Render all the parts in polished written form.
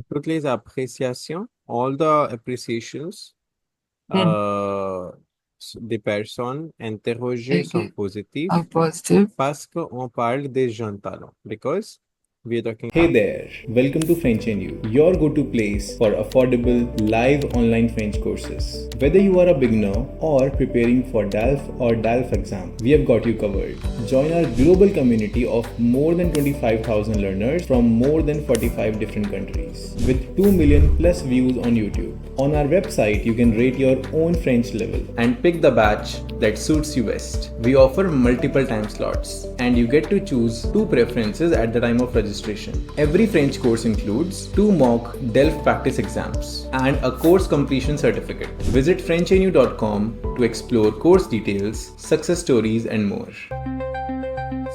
toutes les appréciations, all the appreciations Hmm. des personnes interrogées sont Okay. positives Positive. parce qu'on parle des jeunes talents. Because we are talking Hey there, welcome to frenchnyou, your go-to place for affordable live online French courses. Whether you are a beginner or preparing for DELF or DELF exam, we have got you covered. Join our global community of more than 25,000 learners from more than 45 different countries with 2 million plus views on YouTube. On our website, you can rate your own French level and pick the batch that suits you best. We offer multiple time slots and you get to choose two preferences at the time of registration. Every French course includes 2 mock DELF practice exams and a course completion certificate. Visit frenchnyou.com to explore course details, success stories and more.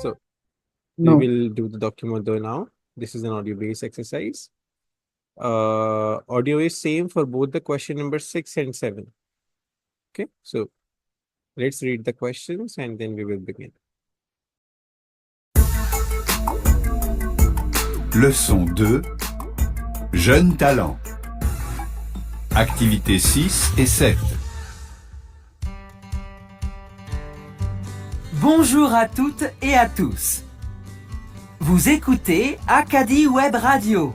So No. we will do the document though now. This is an audio-based exercise. Audio is same for both the question number 6 and 7. Okay, so let's read the questions and then we will begin. Leçon 2. Jeunes talents. Activités 6 et 7. Bonjour à toutes et à tous. Vous écoutez Acadie Web Radio.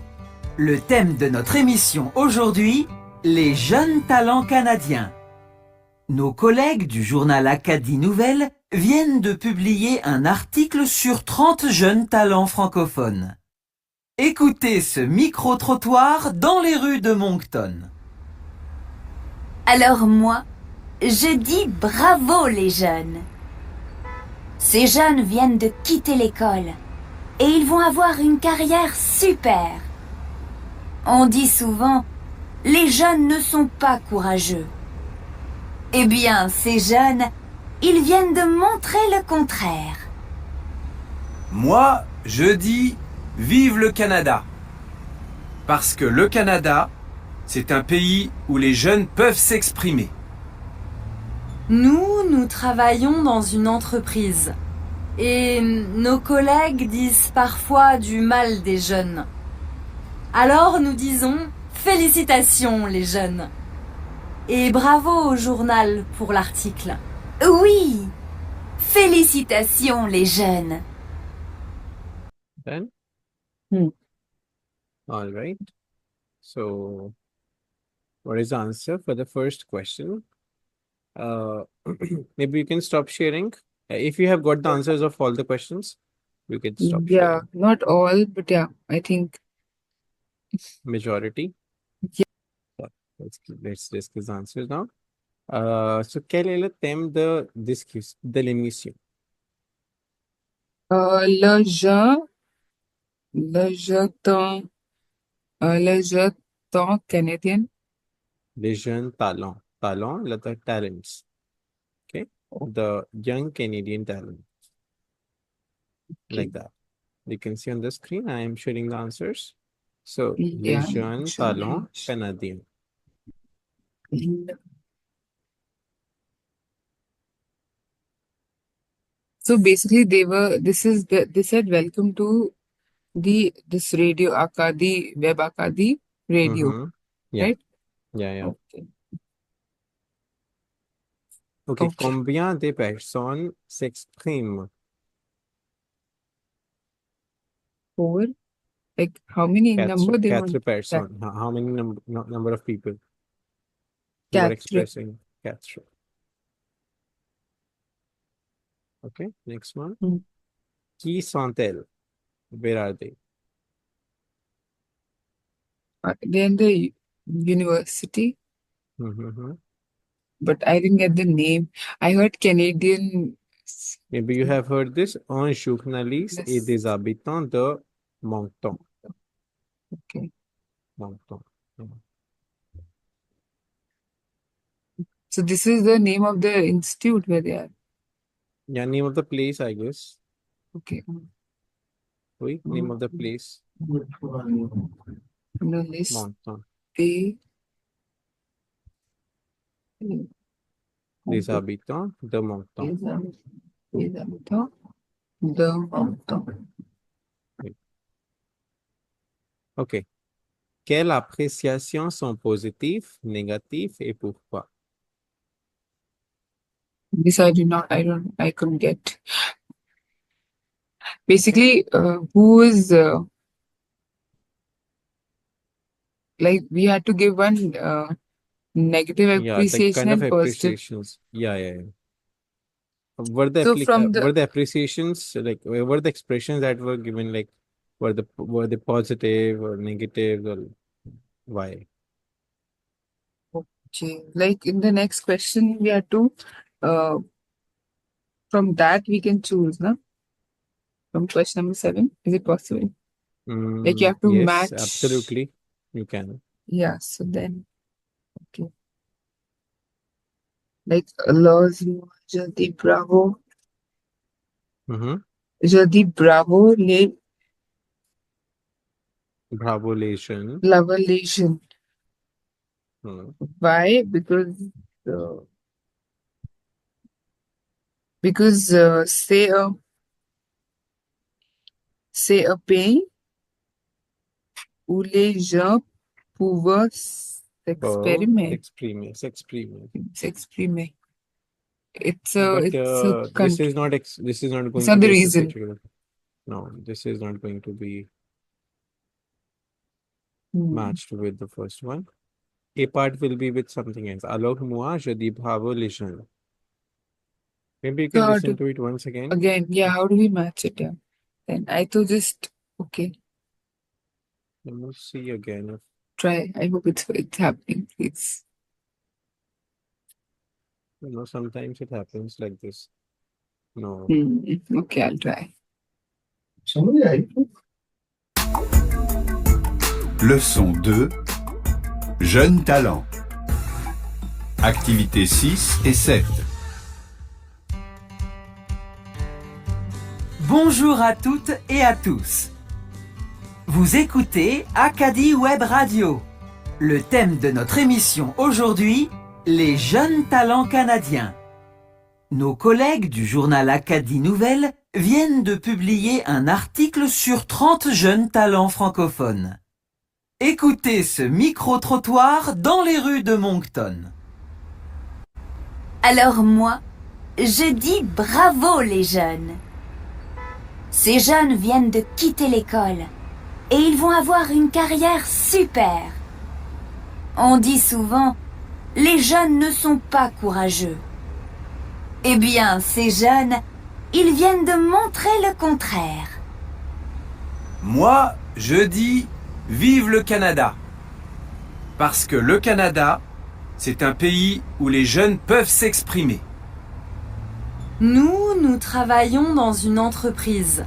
Le thème de notre émission aujourd'hui, les jeunes talents canadiens. Nos collègues du journal Acadie Nouvelles viennent de publier un article sur 30 jeunes talents francophones. Écoutez ce micro-trottoir dans les rues de Moncton. Alors moi, je dis bravo les jeunes. Ces jeunes viennent de quitter l'école et ils vont avoir une carrière super. On dit souvent, les jeunes ne sont pas courageux. Eh bien, ces jeunes, ils viennent de montrer le contraire. Moi, je dis vive le Canada. Parce que le Canada, c'est un pays où les jeunes peuvent s'exprimer. Nous travaillons dans une entreprise. Et nos collègues disent parfois du mal des jeunes. Alors nous disons félicitations les jeunes. Et bravo au journal pour l'article. Oui, félicitations les jeunes. Then? Hmm. All right. So, what is the answer for the first question? Maybe you can stop sharing. If you have got the answers of all the questions, you can stop Yeah, sharing. not all, but yeah, I think. Majority. Yeah. So, let's discuss the answers now. So, quel est le thème de l'émission? Le jeu temps canadien. Les jeunes talents. Talents, the talents. Okay. The young Canadian talent. Like that. You can see on the screen, I am sharing the answers. So, Yeah, les jeunes talents canadiens. So basically, they said welcome to this radio Akadi, Web Akadi radio, Yeah. right? Yeah. Okay. Ok, combien de personnes s'expriment? 4. Like how many number they Quatre want? personnes. How many number of people you are expressing? Quatre. Okay, next one. Qui sont-elles? Where are they? They're in the university. But I didn't get the name. I heard Canadian. Maybe you have heard this. Un journaliste et des habitants de Moncton. Okay. Moncton. Yeah. So this is the name of the institute where they are. Yeah, name of the place, I guess. Okay. Oui, name of the place. No list. Moncton. Les habitants de Moncton. Les habitants de Moncton. Ok. quelles appréciations sont positives, négatives et pourquoi? This I couldn't get. Basically, who is like we had to give one negative Yeah, the appreciation kind of and positive. appreciations. Yeah. Were the So from were the the appreciations like were the expressions that were given like were they positive or negative or why? okay, like in the next question we have to from that we can choose, no? From question number 7, is it possible? Like you have to Yes, match. absolutely. You can. Yeah, so then okay. Like laws Jodi Bravo. Jodi Bravo le Bravolation. Lavalation. Why? Because say a pays où les gens pouvaient s'exprimer. S'exprimer. It's a But this country. is not this is not going It's to not the be reason. associated with- No, this is not going to be matched with the first one. A part will be with something else. Alors moi je dis bravo les jeunes. Maybe you can So listen to it once again. Again, yeah, how do we match it? Yeah. Then I thought just okay. Let me see again. If, Try. I hope it's happening, please. sometimes it happens like this. No. Okay, I'll try. Leçon 2. Jeunes talents. Activités 6 et 7. Bonjour à toutes et à tous. Vous écoutez Acadie Web Radio. Le thème de notre émission aujourd'hui, les jeunes talents canadiens. Nos collègues du journal Acadie Nouvelles viennent de publier un article sur 30 jeunes talents francophones. Écoutez ce micro-trottoir dans les rues de Moncton. Alors moi, je dis bravo les jeunes. Ces jeunes viennent de quitter l'école et ils vont avoir une carrière super. On dit souvent, les jeunes ne sont pas courageux. Eh bien, ces jeunes, ils viennent de montrer le contraire. Moi, je dis vive le Canada. Parce que le Canada, c'est un pays où les jeunes peuvent s'exprimer. Nous travaillons dans une entreprise.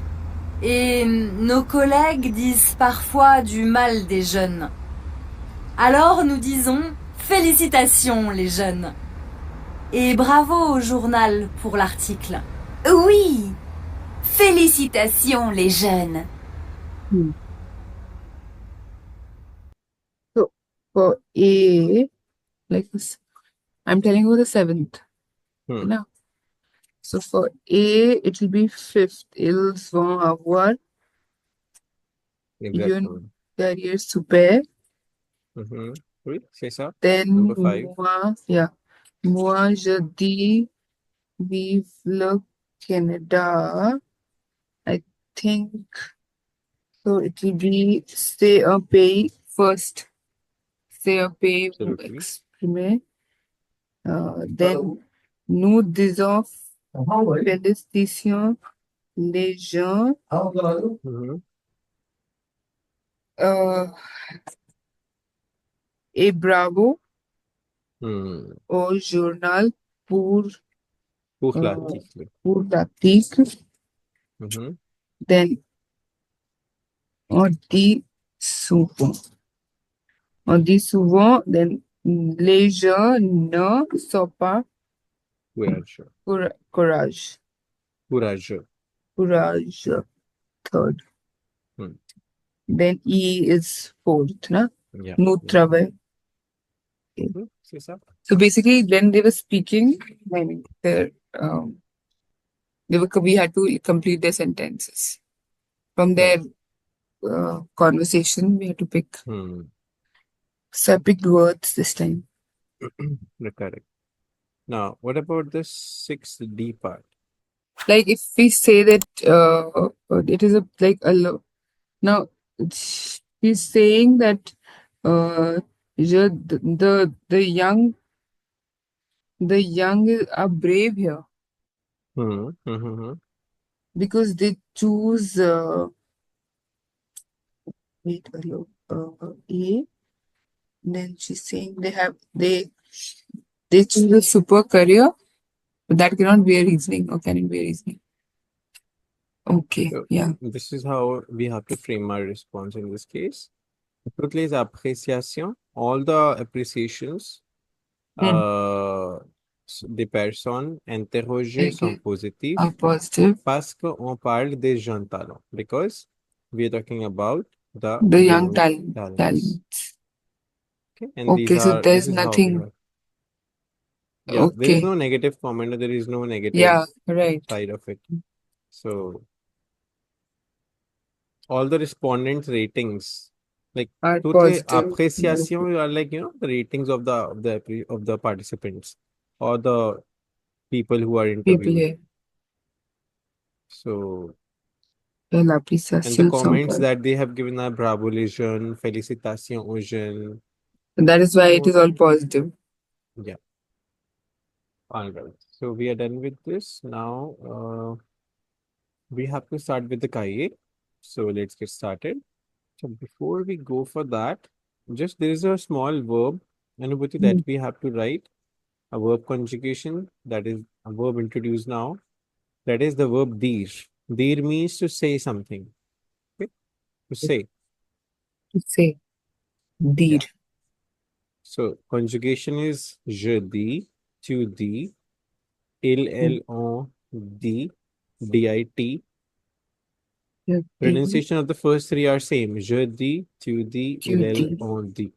Et nos collègues disent parfois du mal des jeunes. Alors nous disons félicitations les jeunes. Et bravo au journal pour l'article. Oui, félicitations les jeunes. So for A, like this, I'm telling you the 7th. No. So for A, it will be 5th. Ils vont avoir une carrière super. Oui, c'est ça. Then Number 5. moi, je dis vive le Canada. I think so. It will be c'est un pays first. C'est un pays où Absolutely. exprimer. Then nous disons félicitations les gens. Et bravo au journal pour l'article. pour l'article. Then on dit souvent. Then les gens ne sont pas courageux. Third. Then E is 4th, na? Yeah. Nous travaillons. C'est ça. So basically, when they were speaking, I mean, we had to complete their sentences. From their conversation, we had to pick So I picked words this time. Correct. Now, what about the 6D part? Like if we say that it is now she's saying that the young are brave here because they choose wait hello A. Then she's saying they choose a super career, but that cannot be a reasoning, or can it be a reasoning? Okay, So, yeah. this is how we have to frame our response in this case. Toutes les appréciations, all the appreciations des personnes interrogées sont Okay. positives Are positive. parce qu'on parle des jeunes talents. Because we are talking about the young talents. talents. Okay, and Okay, so there's nothing. Yeah, there is Okay. no negative comment, there is no negative Yeah, right. side of it. So all the respondents' ratings, like Are toutes les positive. appréciations are like, the ratings of the participants or the people who are People interviewed. here. So, La and the appréciation comments sont that they have given are bravo les jeunes, félicitations aux jeunes. That is why it is all positive. Yeah. All right. So we are done with this. Now, we have to start with the cahier. So let's get started. So before we go for that, just there is a small verb, Anubhuti, that we have to write. A verb conjugation, that is a verb introduced now. That is the verb dir. Dir means to say something. Okay? To say. To say. Dir. Yeah. So conjugation is je dis, tu dis, il, on, dit, dit. Pronunciation of the first three are same. Je dis, tu dis, il, on dit.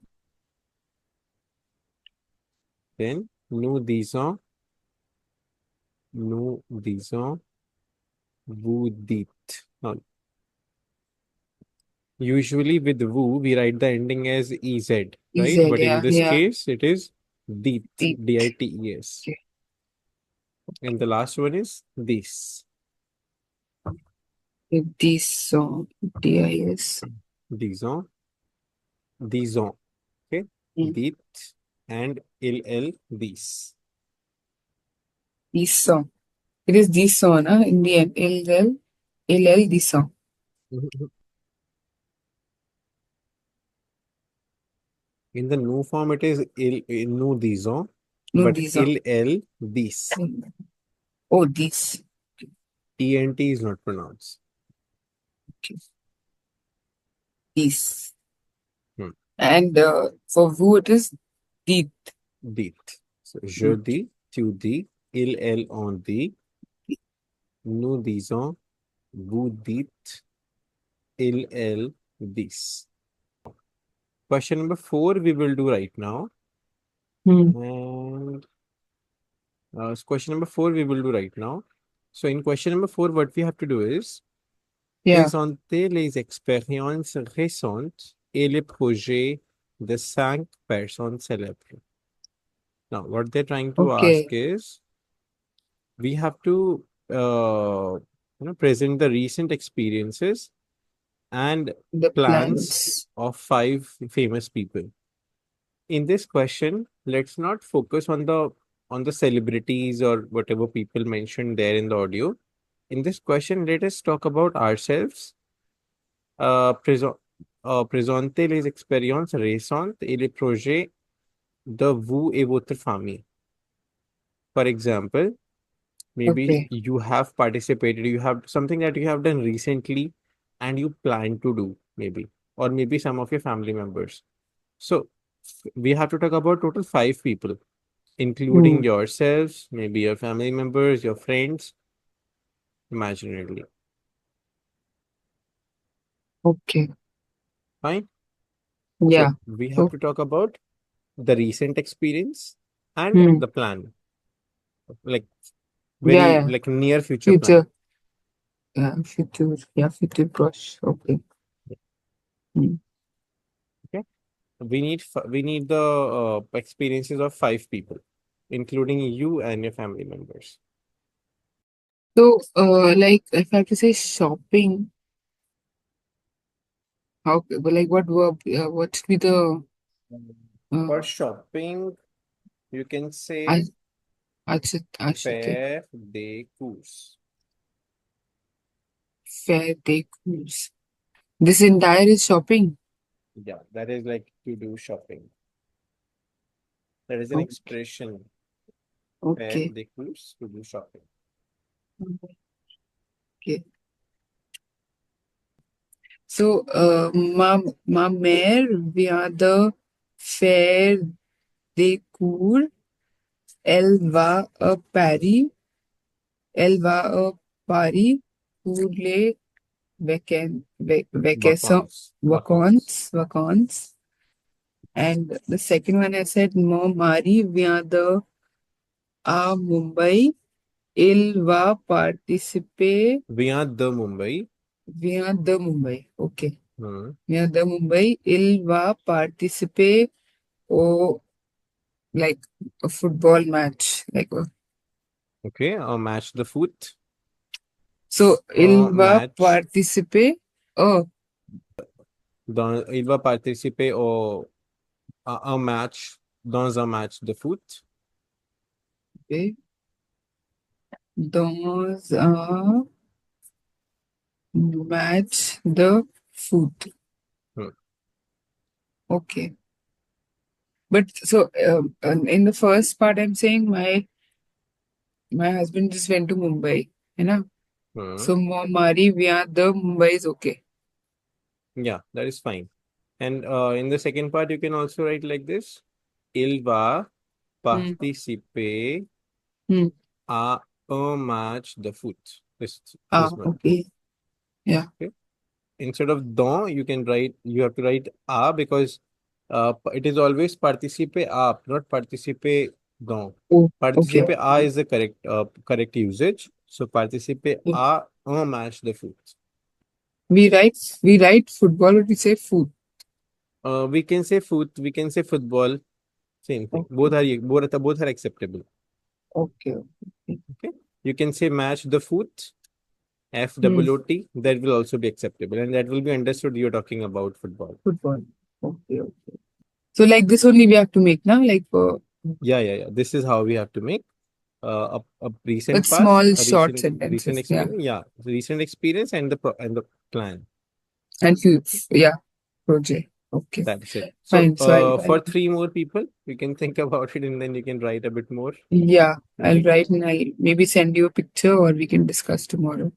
Then, nous disons, vous dites. Now, usually with vous, we write the ending as EZ, right? EZ, but in this yeah. case, it is dites, Dites. D-I-T-E-S. Okay. And the last one is this. Disons. D-I-S. Disons. Disons. Okay? Dites and il, this. Disons. It is disons, in the end. Il, disons. In the nous form, it is nous disons. Nous but disons. il, this. Oh, this. ENT is not pronounced. Okay. This. Hmm. And for vous, it is dit. Dit. So, je dis, tu dis, il, on dit, nous disons, vous dites, il, this. Question number 4 we will do right now. And question number 4 we will do right now. So in question number 4, what we have to do is présenter les expériences récentes et les projets de 5 personnes célèbres. Now, what they're trying to ask is, we have to present the recent experiences and The plans of 5 famous people. In this question, let's not focus on the celebrities or whatever people mentioned there in the audio. In this question, let us talk about ourselves. Présenter les expériences récentes et les projets de vous et votre famille. For example, maybe you have participated, you have something that you have done recently and you plan to do, maybe, or maybe some of your family members. So we have to talk about total 5 people, including yourselves, maybe your family members, your friends, imaginarily. Okay. Fine? Yeah. So we have to talk about the recent experience and the plan. Like very like near future plan. Yeah, future brush. Okay. Okay. We need the experiences of 5 people, including you and your family members. So, like, if I have to say shopping, how, like, what verb, what should be the, For shopping, you can say acheter, faire des courses. faire des courses. This entire is shopping. Yeah, that is like to do shopping. That is an expression. Faire Okay. des courses, to do shopping. Okay. So, ma mère vient de faire des cours. Elle va à Paris. Elle va à Paris pour les vacances. And the second one I said, mon mari vient de à Mumbai. Il va participer. Vient de Mumbai. Vient de Mumbai. Okay. Hmm. Vient de Mumbai. Il va participer au like a football match. Like Okay, a match de foot. so il va match. participer. Oh, Il va participer à un match, dans un match de foot. okay. Dans un match de foot. Okay. But so in the first part, I'm saying my husband just went to Mumbai, you know. So Mari via the Mumbai is okay. Yeah, that is fine. And in the second part, you can also write like this: Il va participer à un match de foot. This one. Okay. Yeah. Okay. Instead of don, you have to write a, because it is always participe à, not participe don. Participe à is the correct usage. So participe à un match de foot. We write football, but we say foot. We can say foot, we can say football. Same thing. Both are acceptable. Okay. You can say match the foot, FWOT, that will also be acceptable, and that will be understood you're talking about football. Okay. So like this only we have to make now, like Yeah. This is how we have to make a recent past, small a short recent sentences. experience. Yeah, recent experience and the plan. And project. Okay. That's it. Fine. So for 3 more people, you can think about it and then you can write a bit more. Yeah, I'll write and I'll maybe send you a picture or we can discuss tomorrow.